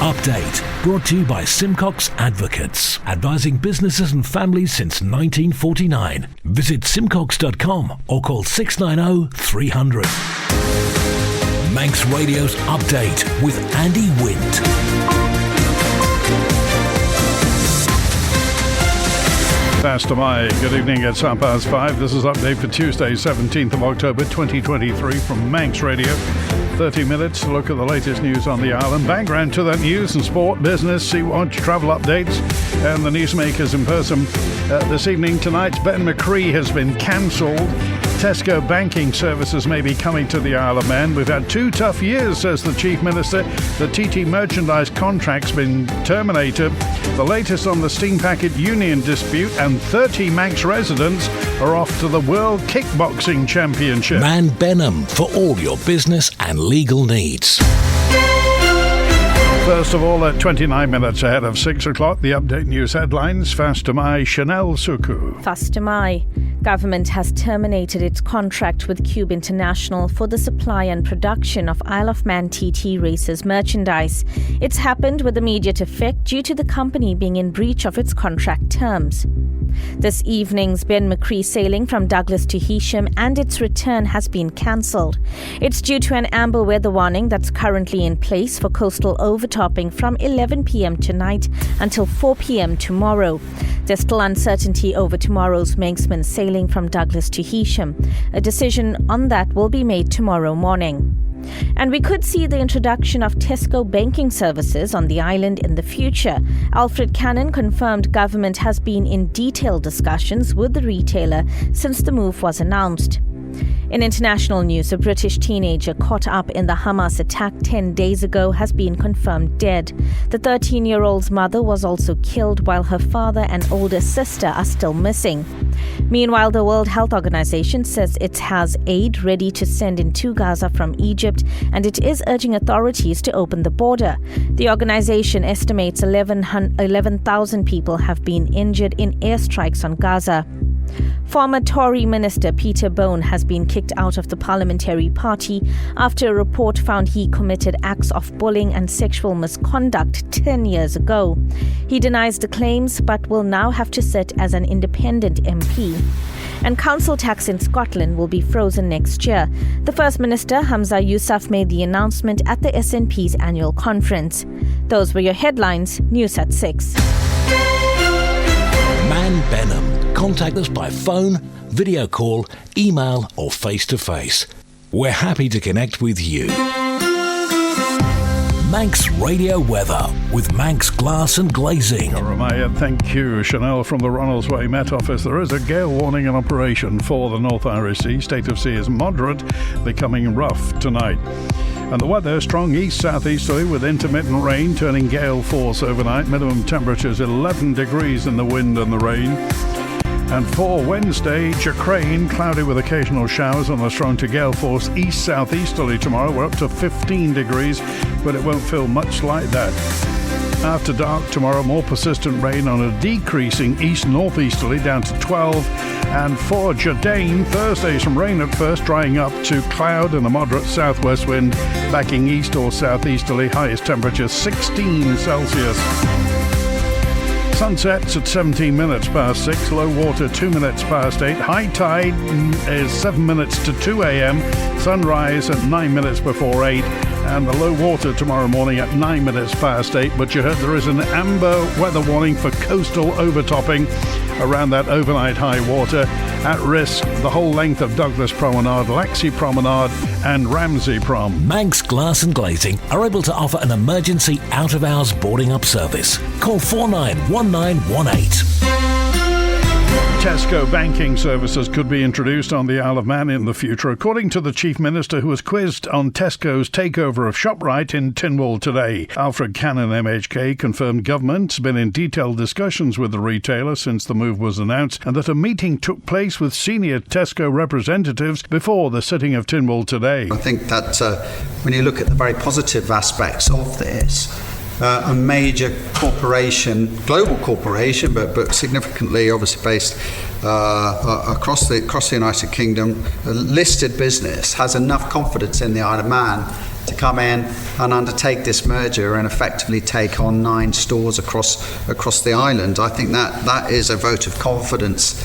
Update, brought to you by Simcox Advocates, advising businesses and families since 1949. Visit simcox.com or call 690 300. Manx Radio's Update with Andy Wint. Pastor Mai, good evening. It's 5:30. This is Update for Tuesday, 17th of October 2023 from Manx Radio. 30 minutes to look at the latest news on the island. Background to that news and sport, business, sea watch, travel updates, and the newsmakers in person. This evening, tonight's Ben McCree has been cancelled. Tesco banking services may be coming to the Isle of Man. We've had 2 tough years, says the Chief Minister. The TT merchandise contract's been terminated. The latest on the steam packet union dispute, and 30 Manx residents are off to the World Kickboxing Championship. Man Benham for all your business and legal needs. First of all, at 29 minutes ahead of 6 o'clock, the Update News headlines. Fastamai, Chanel Suku. Fastamai. Government has terminated its contract with Cube International for the supply and production of Isle of Man TT Races merchandise. It's happened with immediate effect due to the company being in breach of its contract terms. This evening's Ben McCree sailing from Douglas to Heysham and its return has been cancelled. It's due to an amber weather warning that's currently in place for coastal overtopping from 11 p.m. tonight until 4 p.m. tomorrow. There's still uncertainty over tomorrow's Manxman sailing from Douglas to Heysham. A decision on that will be made tomorrow morning. And we could see the introduction of Tesco banking services on the island in the future. Alfred Cannon confirmed government has been in detailed discussions with the retailer since the move was announced. In international news, a British teenager caught up in the Hamas attack 10 days ago has been confirmed dead. The 13-year-old's mother was also killed, while her father and older sister are still missing. Meanwhile, the World Health Organization says it has aid ready to send into Gaza from Egypt, and it is urging authorities to open the border. The organization estimates 11,000 people have been injured in airstrikes on Gaza. Former Tory Minister Peter Bone has been kicked out of the Parliamentary Party after a report found he committed acts of bullying and sexual misconduct 10 years ago. He denies the claims but will now have to sit as an independent MP. And council tax in Scotland will be frozen next year. The First Minister, Hamza Yousaf, made the announcement at the SNP's annual conference. Those were your headlines. News at 6. Man Benham. Contact us by phone, video call, email or face-to-face. We're happy to connect with you. Manx Radio Weather with Manx Glass and Glazing. Thank you, Chanel, from the Ronalds Way Met Office. There is a gale warning in operation for the North Irish Sea. State of sea is moderate, becoming rough tonight. And the weather, strong east-southeasterly with intermittent rain, turning gale force overnight. Minimum temperatures 11 degrees in the wind and the rain. And for Wednesday, Jacrain, cloudy with occasional showers on a strong to gale force east-southeasterly tomorrow. We're up to 15 degrees, but it won't feel much like that. After dark tomorrow, more persistent rain on a decreasing east-northeasterly down to 12. And for Jardine, Thursday, some rain at first, drying up to cloud and a moderate southwest wind, backing east or southeasterly. Highest temperature 16 Celsius. Sunsets at 17 minutes past 6, low water 2 minutes past 8, high tide is 7 minutes to 2 a.m, sunrise at 9 minutes before 8, and the low water tomorrow morning at 9 minutes past 8. But you heard there is an amber weather warning for coastal overtopping around that overnight high water. At risk the whole length of Douglas Promenade, Laxey Promenade and Ramsey Prom. Manx Glass and Glazing are able to offer an emergency out-of-hours boarding up service. Call 491918. Tesco banking services could be introduced on the Isle of Man in the future, according to the Chief Minister, who was quizzed on Tesco's takeover of ShopRite in Tynwald today. Alfred Cannon MHK confirmed government's been in detailed discussions with the retailer since the move was announced, and that a meeting took place with senior Tesco representatives before the sitting of Tynwald today. I think that when you look at the very positive aspects of this, a major corporation, global corporation, but significantly obviously based across the United Kingdom, a listed business has enough confidence in the Isle of Man to come in and undertake this merger and effectively take on 9 stores across the island. I think that is a vote of confidence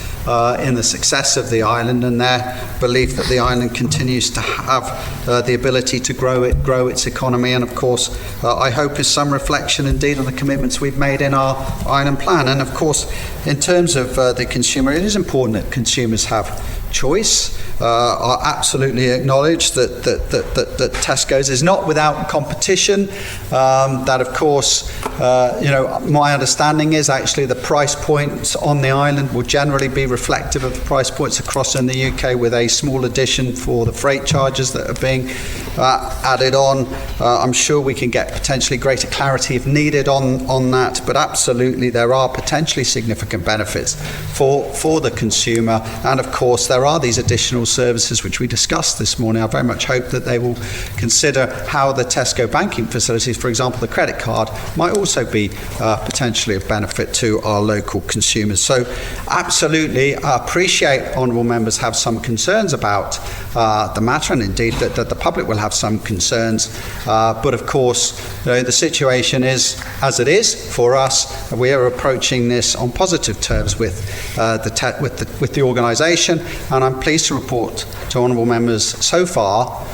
in the success of the island and their belief that the island continues to have the ability to grow its economy. And of course, I hope is some reflection indeed on the commitments we've made in our island plan. And of course, in terms of the consumer, it is important that consumers have choice. I absolutely acknowledge that Tesco's is not without competition. That, of course, my understanding is actually the price points on the island will generally be reflective of the price points across in the UK, with a small addition for the freight charges that are being added on. I'm sure we can get potentially greater clarity if needed on that, but absolutely there are potentially significant benefits for the consumer. And of course, there are these additional services which we discussed this morning. I very much hope that they will consider how the Tesco banking facilities, for example the credit card, might also be potentially of benefit to our local consumers. So absolutely, I appreciate honourable members have some concerns about the matter, and indeed that the public will have some concerns, but of course the situation is as it is for us. We are approaching this on positive terms with the organisation, and I'm pleased to report to honourable members so far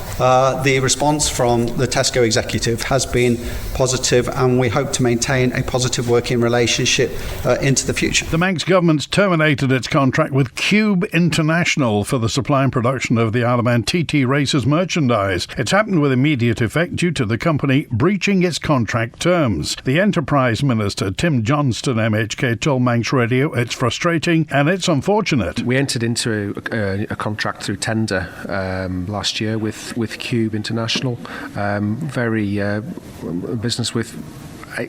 the response from the Tesco executive has been positive, and we hope to maintain a positive working relationship into the future. The Manx government's terminated its contract with Cube International for the supply and production of the Isle of Man TT Racers merchandise. It's happened with immediate effect due to the company breaching its contract terms. The Enterprise Minister, Tim Johnston MHK, told Manx Radio it's frustrating and it's unfortunate. We entered into a contract through tender last year with Cube International, business with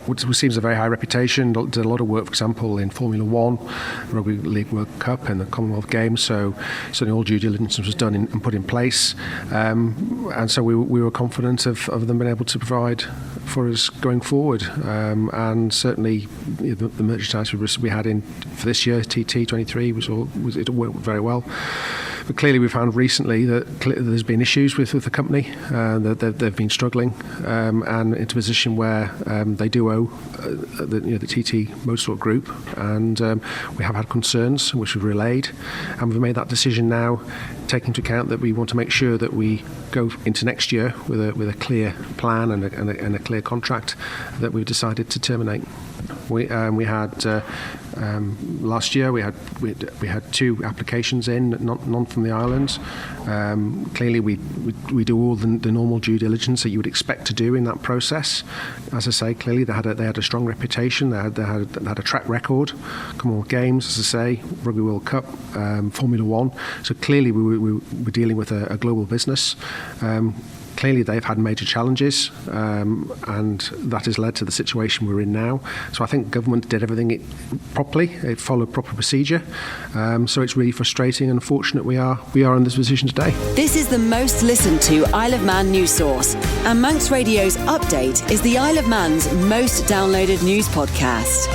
which seems a very high reputation. Did a lot of work, for example, in Formula 1, Rugby League World Cup and the Commonwealth Games, so certainly all due diligence was done and put in place, and so we were confident of them being able to provide for us going forward, and certainly the merchandise we had in for this year, TT23, it worked very well. But clearly we've found recently that there's been issues with the company, that they've been struggling, and into a position where they do owe the TT Motorsport Group, and we have had concerns which we've relayed, and we've made that decision now, taking into account that we want to make sure that we go into next year with a clear plan and a clear contract that we've decided to terminate. We had last year we had 2 applications in, none from the islands. Clearly we do all the normal due diligence that you would expect to do in that process. As I say, clearly they had a strong reputation. They had a track record, Commonwealth Games, as I say, Rugby World Cup, Formula 1. So clearly we were dealing with a global business. Clearly they've had major challenges, and that has led to the situation we're in now. So I think government did everything properly. It followed proper procedure. So it's really frustrating and unfortunate we are in this position today. This is the most listened to Isle of Man news source, and Manx Radio's Update is the Isle of Man's most downloaded news podcast.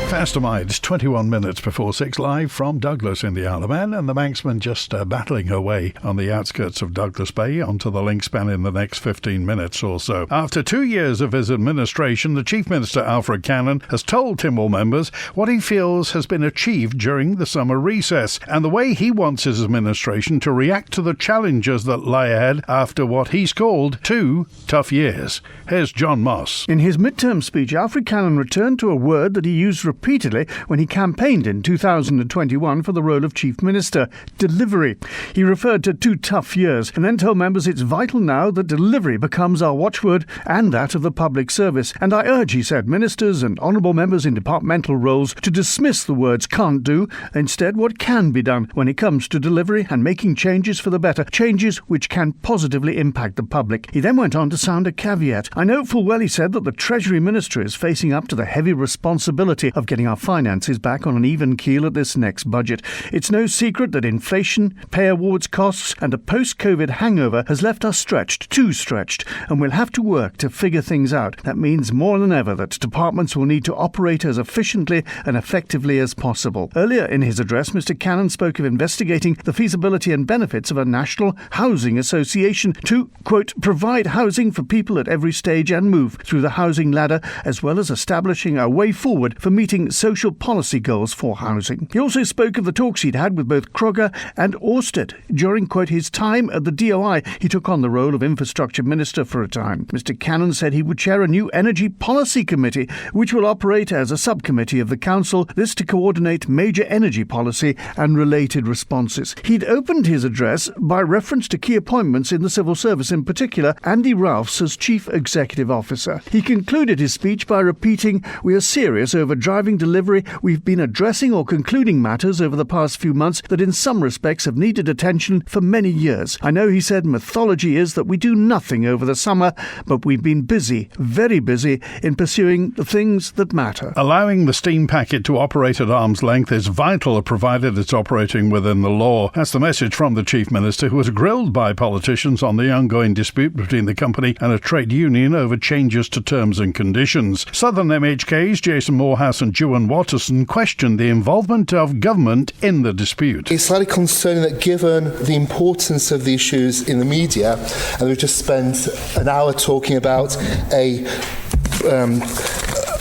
Fasterminds, 21 minutes before 6, live from Douglas in the Isle of Man, and the Manxman just battling her way on the outskirts of Douglas Bay onto the link span in the next 15 minutes or so. After 2 years of his administration, the Chief Minister, Alfred Cannon, has told Tynwald members what he feels has been achieved during the summer recess and the way he wants his administration to react to the challenges that lie ahead after what he's called 2 tough years. Here's John Moss. In his midterm speech, Alfred Cannon returned to a word that he used repeatedly when he campaigned in 2021 for the role of Chief Minister: delivery. He referred to 2 tough years and then told members it's vital now that delivery becomes our watchword and that of the public service. And I urge, he said, ministers and honourable members in departmental roles to dismiss the words can't do, instead what can be done when it comes to delivery and making changes for the better, changes which can positively impact the public. He then went on to sound a caveat. I know full well, he said, that the Treasury Ministry is facing up to the heavy responsibility of getting our finances back on an even keel at this next budget. It's no secret that inflation, pay awards costs and a post-COVID hangover has left us too stretched, and we'll have to work to figure things out. That means more than ever that departments will need to operate as efficiently and effectively as possible. Earlier in his address, Mr Cannon spoke of investigating the feasibility and benefits of a national housing association to, quote, provide housing for people at every stage and move through the housing ladder, as well as establishing a way forward for meeting social policy goals for housing. He also spoke of the talks he'd had with both Krogher and Orsted. During, quote, his time at the DOI, he took on the role of Infrastructure Minister for a time. Mr Cannon said he would chair a new Energy Policy Committee, which will operate as a subcommittee of the Council, this to coordinate major energy policy and related responses. He'd opened his address by reference to key appointments in the civil service, in particular Andy Ralphs as Chief Executive Officer. He concluded his speech by repeating, "We are serious over driving delivery. We've been addressing or concluding matters over the past few months that in some respects have needed attention for many years. I know," he said, "mythology is that we do nothing over the summer, but we've been busy, very busy, in pursuing the things that matter." Allowing the steam packet to operate at arm's length is vital, provided it's operating within the law. That's the message from the Chief Minister, who was grilled by politicians on the ongoing dispute between the company and a trade union over changes to terms and conditions. Southern MHK's Jason Morehouse and Juan Watterson questioned the involvement of government in the dispute. It's slightly concerning that given the importance of the issues in the media, and we've just spent an hour talking about a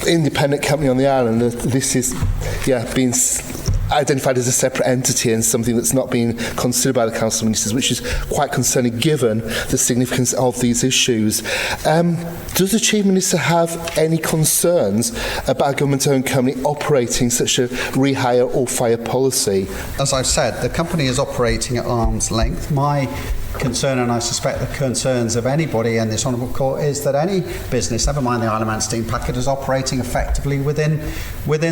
independent company on the island, that this is being identified as a separate entity and something that's not being considered by the Council of Ministers, which is quite concerning given the significance of these issues. Does the Chief Minister have any concerns about a government-owned company operating such a rehire or fire policy? As I've said, the company is operating at arm's length. My concern, and I suspect the concerns of anybody in this Honourable Court, is that any business, never mind the Isle of Man steam packet, is operating effectively within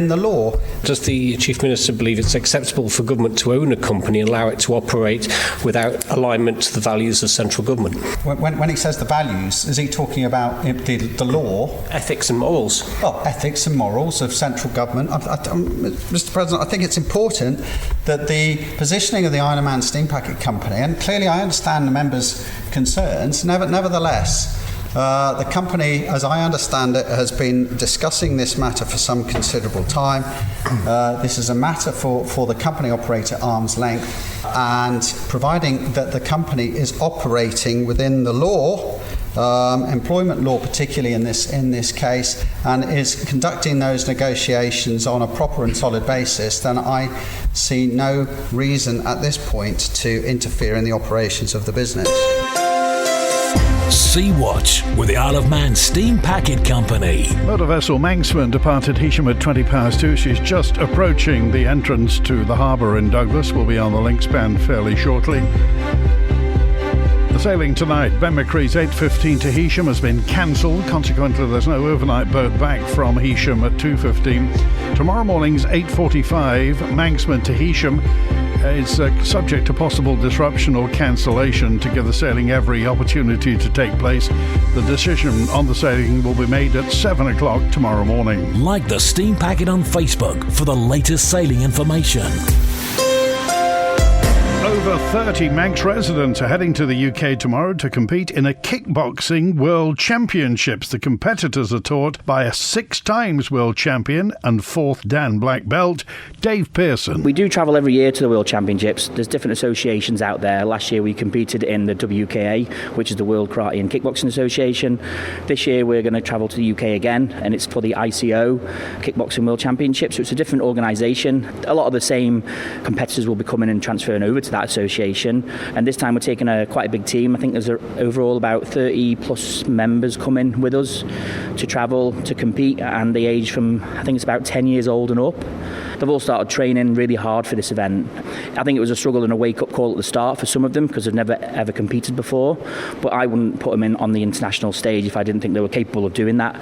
the law. Does the Chief Minister believe it's acceptable for government to own a company and allow it to operate without alignment to the values of central government? When he says the values, is he talking about the law? Ethics and morals. Oh, ethics and morals of central government. Mr President, I think it's important that the positioning of the Isle of Man steam packet company, and clearly I understand the members' concerns, nevertheless, the company, as I understand it, has been discussing this matter for some considerable time. This is a matter for the company operate at arm's length, and providing that the company is operating within the law, employment law particularly in this case, and is conducting those negotiations on a proper and solid basis, then I see no reason at this point to interfere in the operations of the business. Sea Watch with the Isle of Man Steam Packet Company. Motor vessel Manxman departed Heysham at 2:20. She's just approaching the entrance to the harbour in Douglas. Will be on the link span fairly shortly. The sailing tonight, Ben McCree's 8:15 to Heysham has been cancelled. Consequently, there's no overnight boat back from Heysham at 2:15. Tomorrow morning's 8:45, Manxman to Heysham. It's subject to possible disruption or cancellation to give the sailing every opportunity to take place. The decision on the sailing will be made at 7 o'clock tomorrow morning. Like the Steam Packet on Facebook for the latest sailing information. Over 30 Manx residents are heading to the UK tomorrow to compete in a kickboxing World Championships. The competitors are taught by a 6 times world champion and 4th Dan black belt, Dave Pearson. We do travel every year to the World Championships. There's different associations out there. Last year we competed in the WKA, which is the World Karate and Kickboxing Association. This year we're going to travel to the UK again, and it's for the ICO, Kickboxing World Championships. So it's a different organisation. A lot of the same competitors will be coming and transferring over to that association, and this time we're taking quite a big team. I think there's overall about 30 plus members coming with us to travel to compete, and they age from, I think it's about 10 years old and up. They've all started training really hard for this event. I think it was a struggle and a wake-up call at the start for some of them because they've never ever competed before, but I wouldn't put them in on the international stage if I didn't think they were capable of doing that.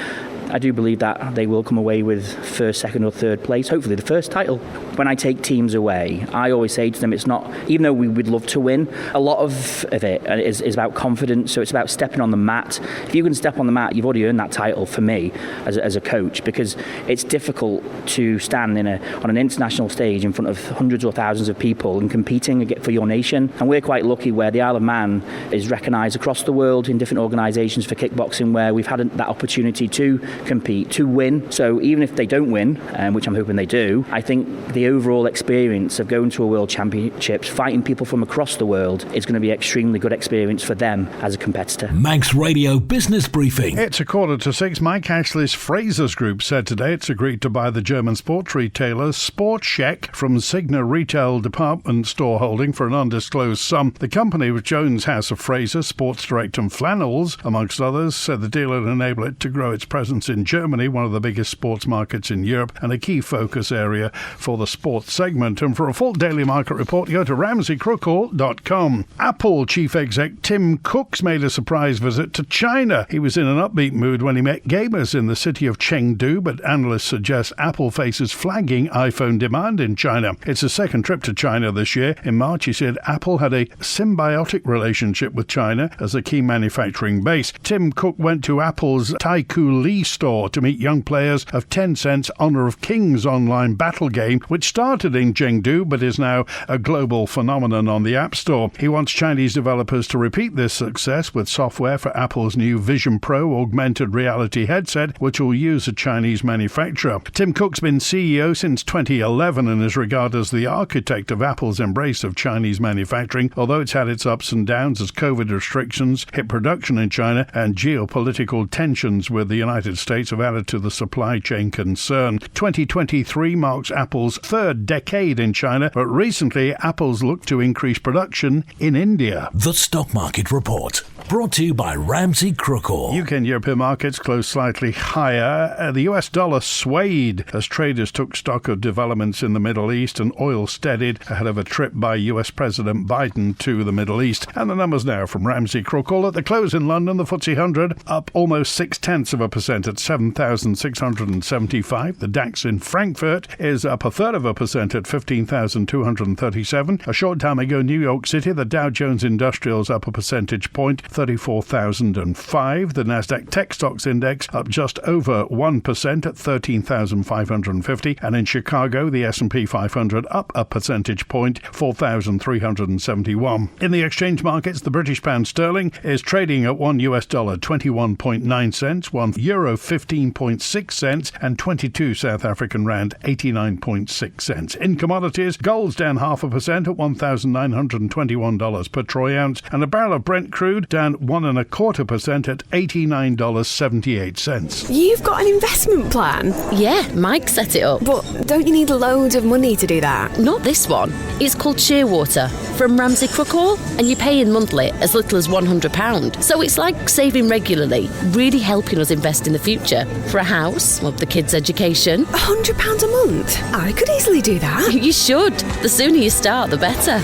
I do believe that they will come away with first, second or third place, hopefully the first title. When I take teams away, I always say to them, it's not, even though we would love to win, a lot of it is about confidence, so it's about stepping on the mat. If you can step on the mat, you've already earned that title for me as a coach, because it's difficult to stand on an international stage in front of hundreds or thousands of people and competing for your nation. And we're quite lucky where the Isle of Man is recognised across the world in different organisations for kickboxing, where we've had that opportunity to compete, to win. So even if they don't win, which I'm hoping they do, I think the overall experience of going to a World Championships, fighting people from across the world, is going to be an extremely good experience for them as a competitor. Manx Radio Business Briefing. It's 5:45. Mike Ashley's Frasers Group said today it's agreed to buy the German sports retailer Sportcheck from Signa Retail Department Store Holding for an undisclosed sum. The company, which owns House of Fraser, Sports Direct and Flannels, amongst others, said the deal would enable it to grow its presence in Germany, one of the biggest sports markets in Europe and a key focus area for the sports segment. And for a full daily market report, go to ramseycrookall.com. Apple chief exec Tim Cook's made a surprise visit to China. He was in an upbeat mood when he met gamers in the city of Chengdu, but analysts suggest Apple faces flagging iPhone demand in China. It's his second trip to China this year. In March, he said Apple had a symbiotic relationship with China as a key manufacturing base. Tim Cook went to Apple's Taiku Li store to meet young players of Tencent's Honor of Kings online battle game, which started in Chengdu but is now a global phenomenon on the App Store. He wants Chinese developers to repeat this success with software for Apple's new Vision Pro augmented reality headset, which will use a Chinese manufacturer. Tim Cook's been CEO since 2011 and is regarded as the architect of Apple's embrace of Chinese manufacturing, although it's had its ups and downs as COVID restrictions hit production in China and geopolitical tensions with the United States have added to the supply chain concern. 2023 marks Apple's third decade in China, but recently Apple's looked to increase production in India. The Stock Market Report, brought to you by Ramsey Crookall. UK and European markets closed slightly higher. The US dollar swayed as traders took stock of developments in the Middle East, and oil steadied ahead of a trip by US President Biden to the Middle East. And the numbers now from Ramsey Crookall. At the close in London, the FTSE 100 up almost 0.6% at 7,675. The DAX in Frankfurt is up 0.33% at 15,237. A short time ago, New York City, the Dow Jones Industrials up a percentage point, 34,005. The Nasdaq Tech Stocks Index up just over 1% at 13,550. And in Chicago, the S&P 500 up a percentage point, 4,371. In the exchange markets, the British pound sterling is trading at $1 21.9 cents, €1 15.6 cents, and 22 South African rand 89.6 cents. In commodities, gold's down 0.5% at $1,921 per troy ounce, and a barrel of Brent crude down 1.25% at $89.78. You've got an investment plan? Yeah, Mike set it up. But don't you need loads of money to do that? Not this one. It's called Shearwater from Ramsey Crookall, and you pay in monthly as little as £100. So it's like saving regularly, really helping us invest in the future for a house, or the kids' education. £100 a month? I could easily do that. You should. The sooner you start, the better.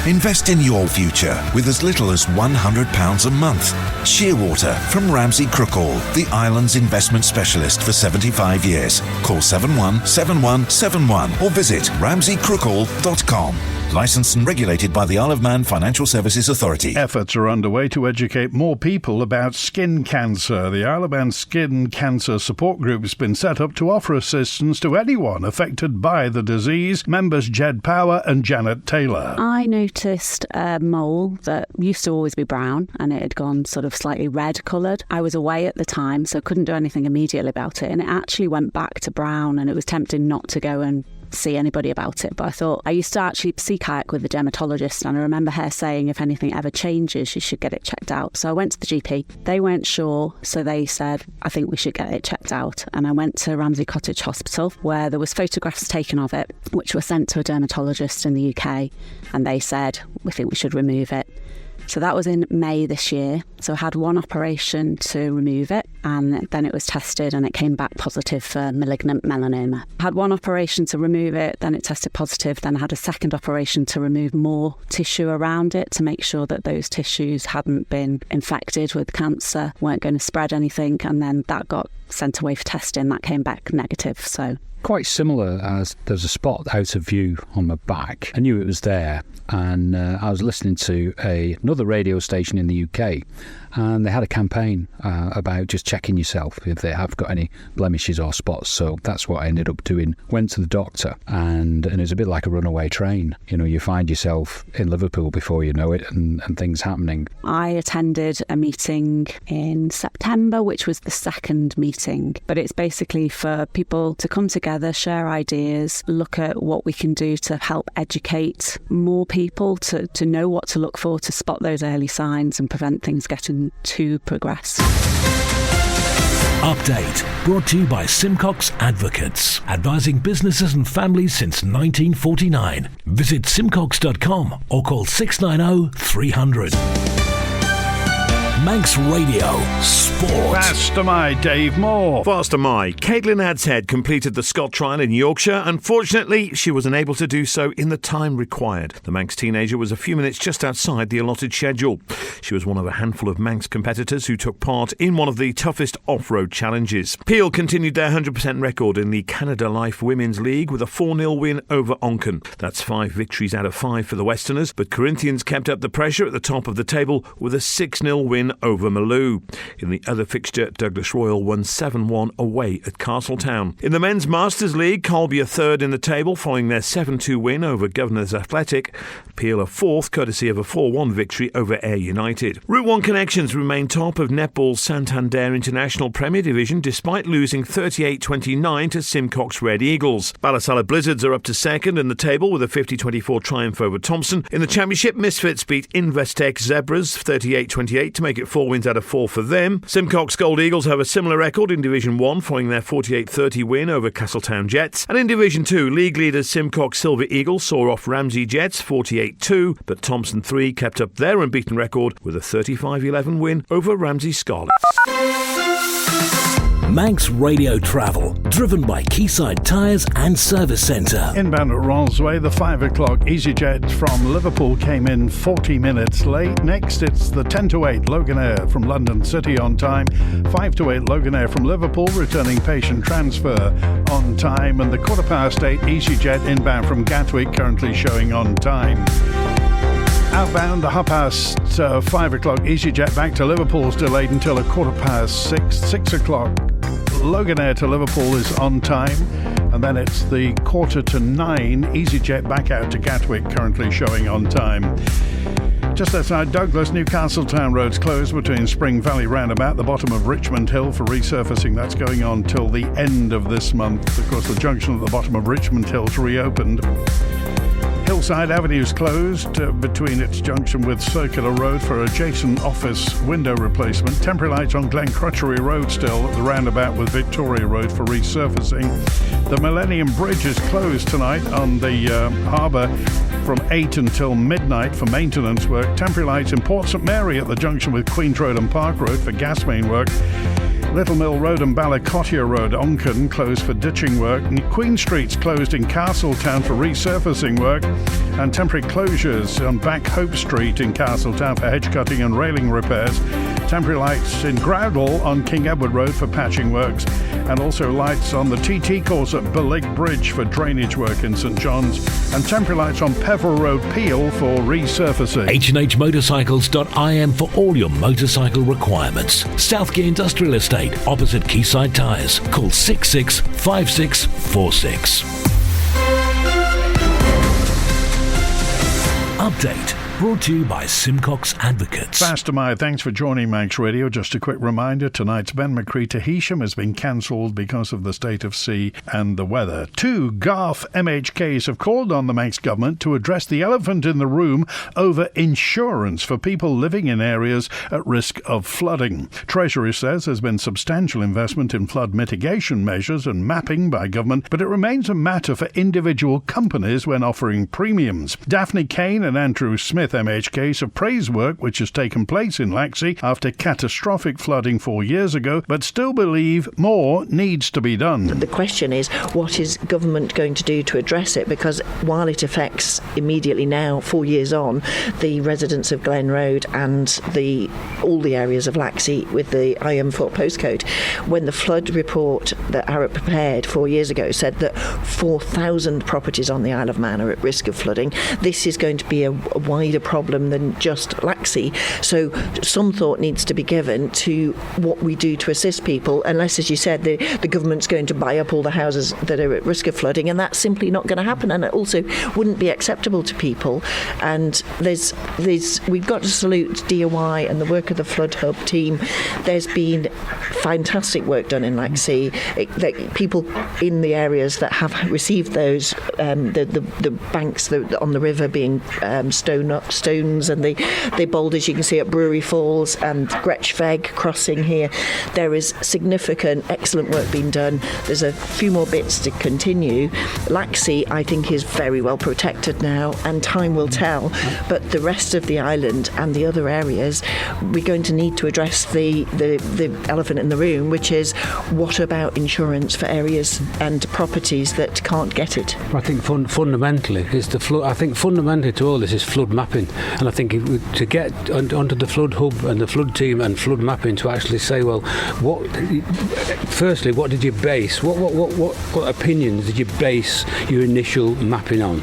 Invest in your future with as little as £100 a month. Shearwater from Ramsey Crookall, the island's investment specialist for 75 years. Call 717171 or visit ramseycrookall.com. Licensed and regulated by the Isle of Man Financial Services Authority. Efforts are underway to educate more people about skin cancer. The Isle of Man Skin Cancer Support Group has been set up to offer assistance to anyone affected by the disease. Members Jed Power and Janet Taylor. I noticed a mole that used to always be brown and it had gone sort of slightly red coloured. I was away at the time, so couldn't do anything immediately about it, and it actually went back to brown, and it was tempting not to go and see anybody about it. But I thought, I used to actually sea kayak with a dermatologist, and I remember her saying if anything ever changes, you should get it checked out. So I went to the GP. They weren't sure, so they said, I think we should get it checked out. And I went to Ramsey Cottage Hospital, where there was photographs taken of it, which were sent to a dermatologist in the UK, and they said, we think we should remove it. So that was in May this year. So I had one operation to remove it, and then it was tested and it came back positive for malignant melanoma. I had one operation to remove it, then it tested positive, then I had a second operation to remove more tissue around it to make sure that those tissues hadn't been infected with cancer, weren't going to spread anything, and then that got sent away for testing. That came back negative. So quite similar, as there's a spot out of view on my back. I knew it was there, and I was listening to another radio station in the UK, and they had a campaign about just checking yourself if they have got any blemishes or spots. So that's what I ended up doing. Went to the doctor, and it was a bit like a runaway train. You know, you find yourself in Liverpool before you know it, and things happening. I attended a meeting in September, which was the second meeting, but it's basically for people to come together, share ideas, look at what we can do to help educate more people to know what to look for, to spot those early signs and prevent things getting to progress. Update brought to you by Simcox Advocates, advising businesses and families since 1949. Visit simcox.com or call 690 300. Manx Radio Sport. Faster My, Dave Moore. Faster My. Caitlin Adshead completed the Scott trial in Yorkshire. Unfortunately, she was unable to do so in the time required. The Manx teenager was a few minutes just outside the allotted schedule. She was one of a handful of Manx competitors who took part in one of the toughest off-road challenges. Peel continued their 100% record in the Canada Life Women's League with a 4-0 win over Onken. That's 5 victories out of 5 for the Westerners, but Corinthians kept up the pressure at the top of the table with a 6-0 win over Malou. In the other fixture, Douglas Royal won 7-1 away at Castletown. In the Men's Masters League, Colby are third in the table following their 7-2 win over Governors Athletic. Peel are fourth, courtesy of a 4-1 victory over Ayr United. Route 1 Connections remain top of Netball's Santander International Premier Division despite losing 38-29 to Simcox Red Eagles. Ballasalla Blizzards are up to second in the table with a 50-24 triumph over Thompson. In the Championship, Misfits beat Investec Zebras 38-28 to make it 4 wins out of 4 for them. Simcox Gold Eagles have a similar record in Division 1 following their 48-30 win over Castletown Jets. And in Division 2, league leaders Simcox Silver Eagles saw off Ramsey Jets 48-2, but Thompson 3 kept up their unbeaten record with a 35-11 win over Ramsey Scarlets. Manx Radio Travel, driven by Quayside Tyres and Service Centre. Inbound at Rollsway, the 5 o'clock EasyJet from Liverpool came in 40 minutes late. Next, it's the 10-8 Loganair from London City on time. 5-8 Loganair from Liverpool, returning patient transfer on time. And the 8:15 EasyJet inbound from Gatwick, currently showing on time. Outbound, the 5 o'clock EasyJet back to Liverpool is delayed until 6:15. 6 o'clock Loganair to Liverpool is on time, and then it's the 9:15 EasyJet back out to Gatwick, currently showing on time. Just outside Douglas, Newcastle Town Road's closed between Spring Valley Roundabout, the bottom of Richmond Hill for resurfacing. That's going on till the end of this month. Of course, the junction at the bottom of Richmond Hill's reopened. Hillside Avenue is closed between its junction with Circular Road for adjacent office window replacement. Temporary lights on Glen Crutchery Road still at the roundabout with Victoria Road for resurfacing. The Millennium Bridge is closed tonight on the harbour from 8 until midnight for maintenance work. Temporary lights in Port St Mary at the junction with Queen's Road and Park Road for gas main work. Little Mill Road and Ballacottia Road, Onken, closed for ditching work. And Queen Street's closed in Castletown for resurfacing work. And temporary closures on Back Hope Street in Castletown for hedge cutting and railing repairs. Temporary lights in Groudle on King Edward Road for patching works. And also lights on the TT course at Bill Lake Bridge for drainage work in St John's. And temporary lights on Peveril Road, Peel for resurfacing. H&H Motorcycles.im for all your motorcycle requirements. Southgate Industrial Estate, opposite Quayside Tyres. Call 665646. Update brought to you by Simcox Advocates. Faster My, thanks for joining Manx Radio. Just a quick reminder, tonight's Ben McCree to Heysham has been cancelled because of the state of sea and the weather. 2 Garth MHKs have called on the Manx government to address the elephant in the room over insurance for people living in areas at risk of flooding. Treasury says there's been substantial investment in flood mitigation measures and mapping by government, but it remains a matter for individual companies when offering premiums. Daphne Kane and Andrew Smith 30th MHK of praise work which has taken place in Laxey after catastrophic flooding 4 years ago, but still believe more needs to be done. The question is, what is government going to do to address it? Because while it affects immediately now, 4 years on, the residents of Glen Road and all the areas of Laxey with the IM4 postcode, when the flood report that Arup prepared 4 years ago said that 4,000 properties on the Isle of Man are at risk of flooding, this is going to be a wider problem than just Laxey. So some thought needs to be given to what we do to assist people, unless, as you said, the government's going to buy up all the houses that are at risk of flooding, and that's simply not going to happen, and it also wouldn't be acceptable to people. And we've got to salute DOI and the work of the Flood Hub team. There's been fantastic work done in Laxey. People in the areas that have received those, the banks on the river being stones, and the boulders you can see at Brewery Falls and Gretschveg crossing here. There is significant, excellent work being done. There's a few more bits to continue. Laxey, I think, is very well protected now, and time will tell. But the rest of the island and the other areas, we're going to need to address the elephant in the room, which is, what about insurance for areas and properties that can't get it? I think fundamentally is the flood. I think fundamentally to all this is flood mapping, and I think to get onto the Flood Hub and the flood team and flood mapping to actually say, well, firstly, what did you base? What opinions did you base your initial mapping on?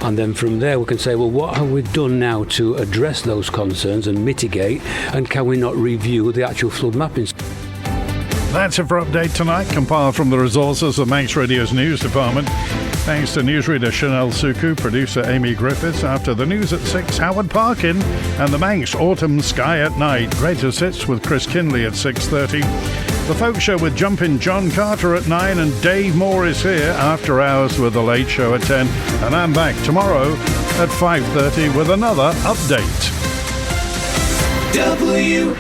And then from there we can say, well, what have we done now to address those concerns and mitigate, and can we not review the actual flood mappings? That's it for Update Tonight, compiled from the resources of Manx Radio's news department. Thanks to newsreader Chanel Suku, producer Amy Griffiths. After the news at 6, Howard Parkin and the Manx Autumn Sky at Night. Greatest Hits with Chris Kinley at 6:30. The Folk Show with Jumpin' John Carter at 9, and Dave Moore is here after hours with The Late Show at 10. And I'm back tomorrow at 5:30 with another update. WINT